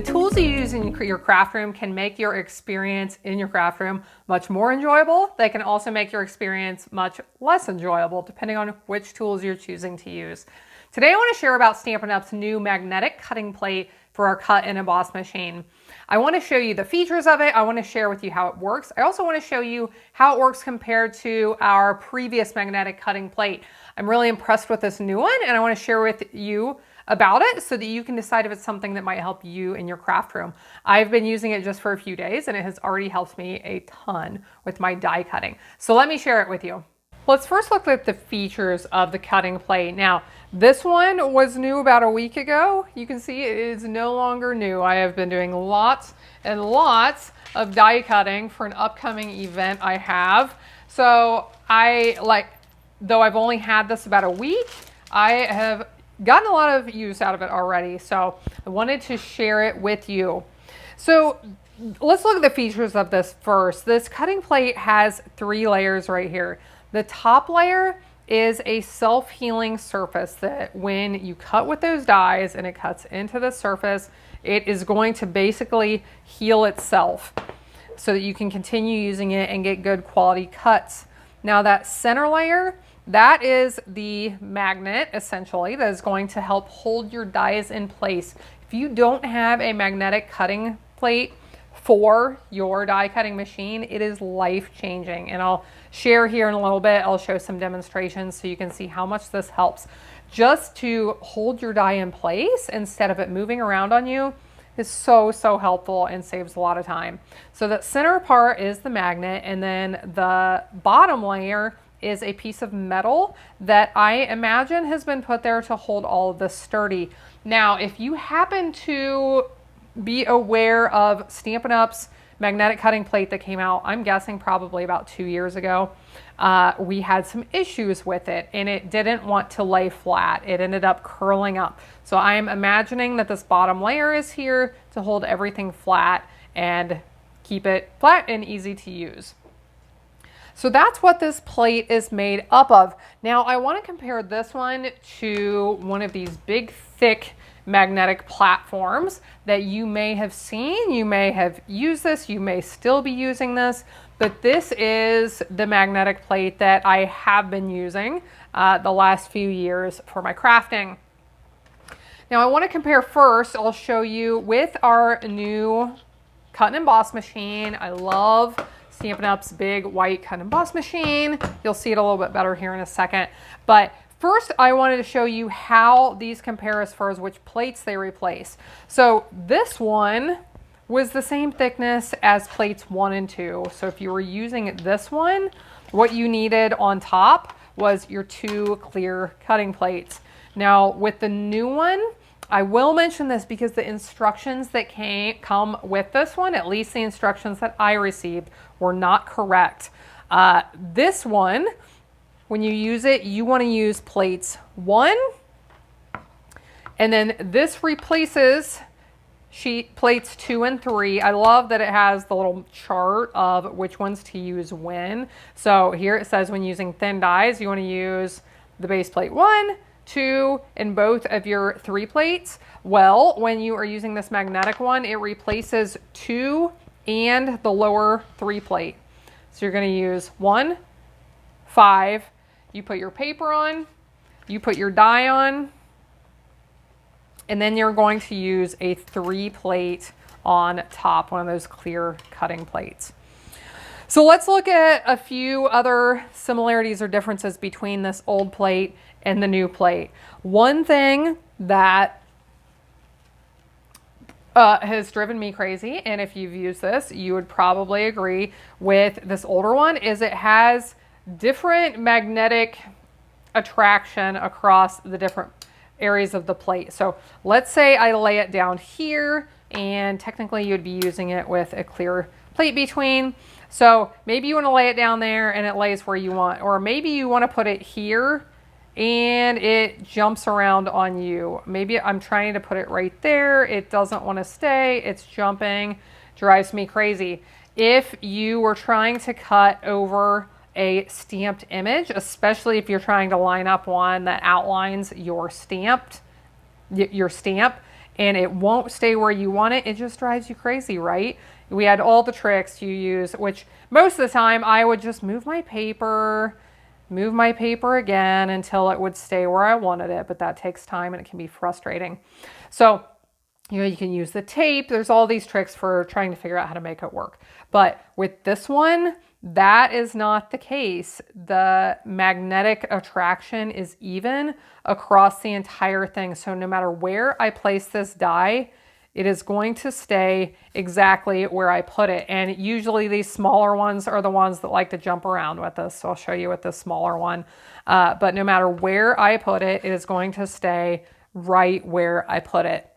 tools you use in your craft room can make your experience in your craft room much more enjoyable. They can also make your experience much less enjoyable depending on which tools you're choosing to use. Today I want to share about Stampin' Up's new magnetic cutting plate for our cut and emboss machine. I want to show you the features of it. I want to share with you how it works. I also want to show you how it works compared to our previous magnetic cutting plate. I'm really impressed with this new one, and I want to share with you about it so that you can decide if it's something that might help you in your craft room. I've been using it just for a few days and it has already helped me a ton with my die cutting. So let me share it with you. Let's first look at the features of the cutting plate. Now, this one was new about a week ago. You can see it is no longer new. I have been doing lots and lots of die cutting for an upcoming event I have. So though I've only had this about a week, I have gotten a lot of use out of it already, so I wanted to share it with you. So let's look at the features of this first. This cutting plate has 3 layers right here. The top layer is a self-healing surface that when you cut with those dies and it cuts into the surface, it is going to basically heal itself so that you can continue using it and get good quality cuts. Now that center layer, that is the magnet, essentially, that is going to help hold your dies in place. If you don't have a magnetic cutting plate for your die cutting machine, it is life-changing. And I'll share here in a little bit, I'll show some demonstrations so you can see how much this helps. Just to hold your die in place instead of it moving around on you is so helpful and saves a lot of time. So the center part is the magnet, and then the bottom layer is a piece of metal that I imagine has been put there to hold all of this sturdy. Now, if you happen to be aware of Stampin' Up's magnetic cutting plate that came out, I'm guessing probably about 2 years ago, we had some issues with it and it didn't want to lay flat. It ended up curling up. So I'm imagining that this bottom layer is here to hold everything flat and keep it flat and easy to use. So that's what this plate is made up of. Now I want to compare this one to one of these big, thick magnetic platforms that you may have seen. You may have used this, you may still be using this, but this is the magnetic plate that I have been using the last few years for my crafting. Now I want to compare first, I'll show you with our new cut and emboss machine. I love Stampin' Up's big white cut and emboss machine. You'll see it a little bit better here in a second. But first, I wanted to show you how these compare as far as which plates they replace. So this one was the same thickness as plates 1 and 2. So if you were using this one, what you needed on top was your 2 clear cutting plates. Now with the new one, I will mention this because the instructions that come with this one, at least the instructions that I received, were not correct. This one, when you use it, you want to use plates 1, and then this replaces plates 2 and 3. I love that it has the little chart of which ones to use when. So here it says when using thin dies, you want to use the base plate 1, 2, and both of your 3 plates. Well, when you are using this magnetic one, it replaces 2 and the lower 3 plate. So you're going to use 1, 5, you put your paper on, you put your die on, and then you're going to use a 3 plate on top, one of those clear cutting plates. So let's look at a few other similarities or differences between this old plate and the new plate. One thing that has driven me crazy, and if you've used this, you would probably agree with this older one, is it has different magnetic attraction across the different areas of the plate. So let's say I lay it down here, and technically you'd be using it with a clear plate between. So maybe you want to lay it down there and it lays where you want, or maybe you want to put it here and it jumps around on you. Maybe I'm trying to put it right there. It doesn't want to stay. It's jumping. Drives me crazy. If you were trying to cut over a stamped image, especially if you're trying to line up one that outlines your stamp, and it won't stay where you want it. It just drives you crazy, right? We had all the tricks you use, which most of the time I would just move my paper again until it would stay where I wanted it, but that takes time and it can be frustrating. So, you can use the tape. There's all these tricks for trying to figure out how to make it work. But with this one, that is not the case. The magnetic attraction is even across the entire thing. So no matter where I place this die, it is going to stay exactly where I put it. And usually these smaller ones are the ones that like to jump around with this. So I'll show you with this smaller one. But no matter where I put it, it is going to stay right where I put it.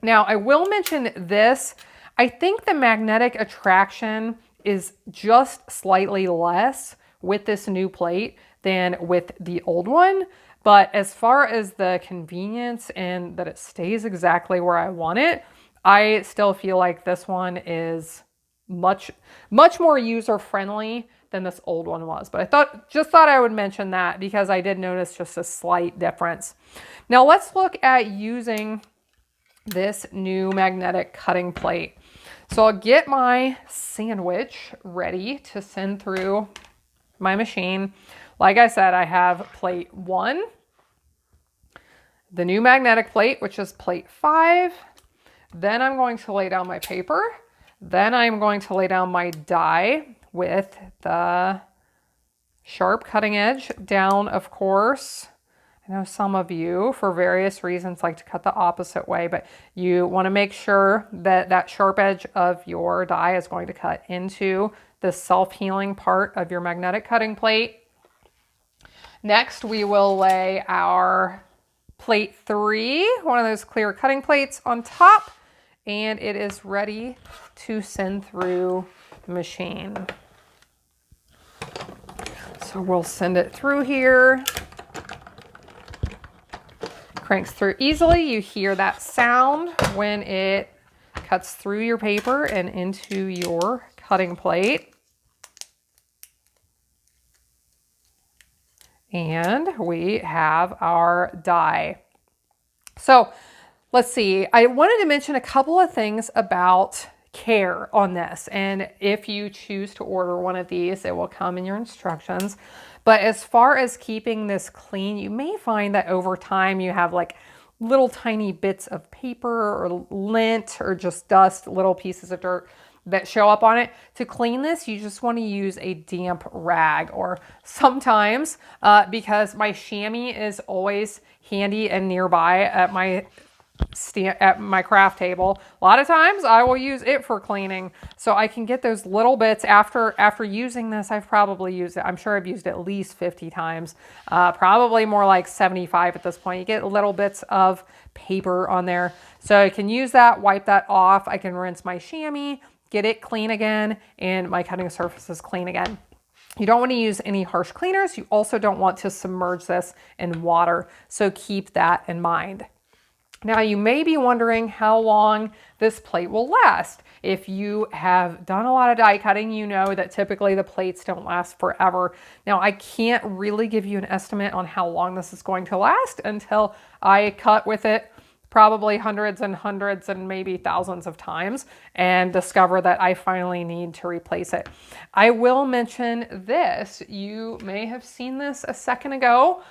Now, I will mention this. I think the magnetic attraction is just slightly less with this new plate than with the old one. But as far as the convenience and that it stays exactly where I want it, I still feel like this one is much more user-friendly than this old one was. But I just thought I would mention that because I did notice just a slight difference. Now, let's look at using this new magnetic cutting plate. So I'll get my sandwich ready to send through my machine. Like I said, I have plate 1, the new magnetic plate, which is plate 5. Then I'm going to lay down my paper. Then I'm going to lay down my die with the sharp cutting edge down, of course. I know some of you, for various reasons, like to cut the opposite way, but you want to make sure that that sharp edge of your die is going to cut into the self-healing part of your magnetic cutting plate. Next, we will lay our plate 3, one of those clear cutting plates, on top, and it is ready to send through the machine. So we'll send it through here. Cranks through easily. You hear that sound when it cuts through your paper and into your cutting plate. And we have our die. So let's see. I wanted to mention a couple of things about care on this. And if you choose to order one of these, it will come in your instructions. But as far as keeping this clean, you may find that over time you have like little tiny bits of paper or lint or just dust, little pieces of dirt that show up on it. To clean this, you just want to use a damp rag, or sometimes, because my chamois is always handy and nearby at my craft table, a lot of times I will use it for cleaning, so I can get those little bits. After using this, I've probably used it, I'm sure I've used it at least 50 times, probably more like 75 at this point. You get little bits of paper on there, so I can use that, wipe that off. I can rinse my chamois, get it clean again, and my cutting surface is clean again. You don't want to use any harsh cleaners. You also don't want to submerge this in water, so keep that in mind. Now, you may be wondering how long this plate will last. If you have done a lot of die cutting, you know that typically the plates don't last forever. Now, I can't really give you an estimate on how long this is going to last until I cut with it probably hundreds and hundreds and maybe thousands of times and discover that I finally need to replace it. I will mention this. You may have seen this a second ago.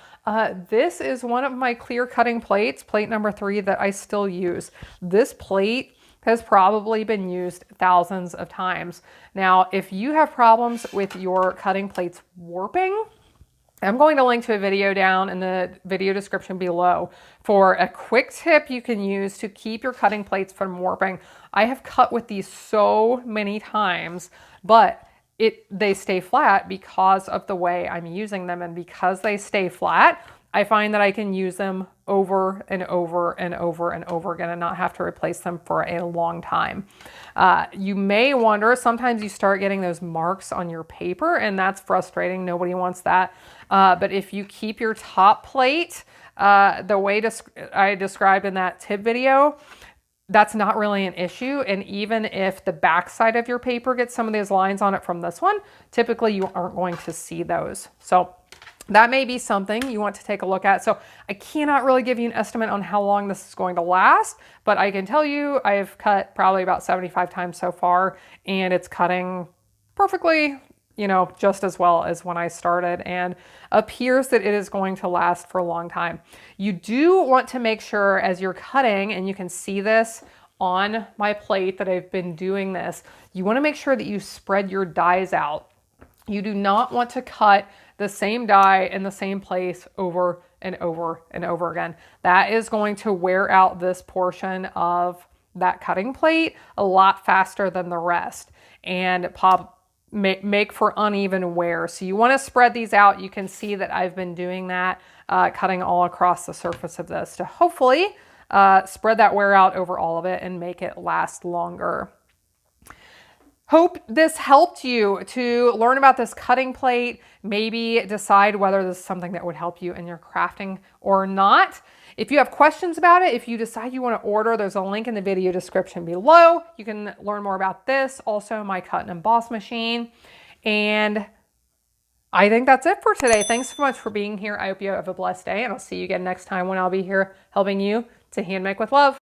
This is one of my clear cutting plates, plate number 3, that I still use. This plate has probably been used thousands of times. Now, if you have problems with your cutting plates warping, I'm going to link to a video down in the video description below for a quick tip you can use to keep your cutting plates from warping. I have cut with these so many times, but they stay flat because of the way I'm using them. And because they stay flat, I find that I can use them over and over and over and over again and not have to replace them for a long time. You may wonder, sometimes you start getting those marks on your paper, and that's frustrating. Nobody wants that. But if you keep your top plate the way I described in that tip video, that's not really an issue. And even if the back side of your paper gets some of these lines on it from this one, typically you aren't going to see those. So That may be something you want to take a look at. So I cannot really give you an estimate on how long this is going to last, but I can tell you I've cut probably about 75 times so far, and it's cutting perfectly, you know, just as well as when I started, and appears that it is going to last for a long time. You do want to make sure as you're cutting, and you can see this on my plate that I've been doing this, you want to make sure that you spread your dies out. You do not want to cut the same die in the same place over and over and over again. That is going to wear out this portion of that cutting plate a lot faster than the rest and make for uneven wear. So you want to spread these out. You can see that I've been doing that, cutting all across the surface of this to hopefully spread that wear out over all of it and make it last longer. Hope this helped you to learn about this cutting plate, maybe decide whether this is something that would help you in your crafting or not. If you have questions about it, if you decide you want to order, there's a link in the video description below. You can learn more about this, also my cut and emboss machine. And I think that's it for today. Thanks so much for being here. I hope you have a blessed day, and I'll see you again next time when I'll be here helping you to hand make with love.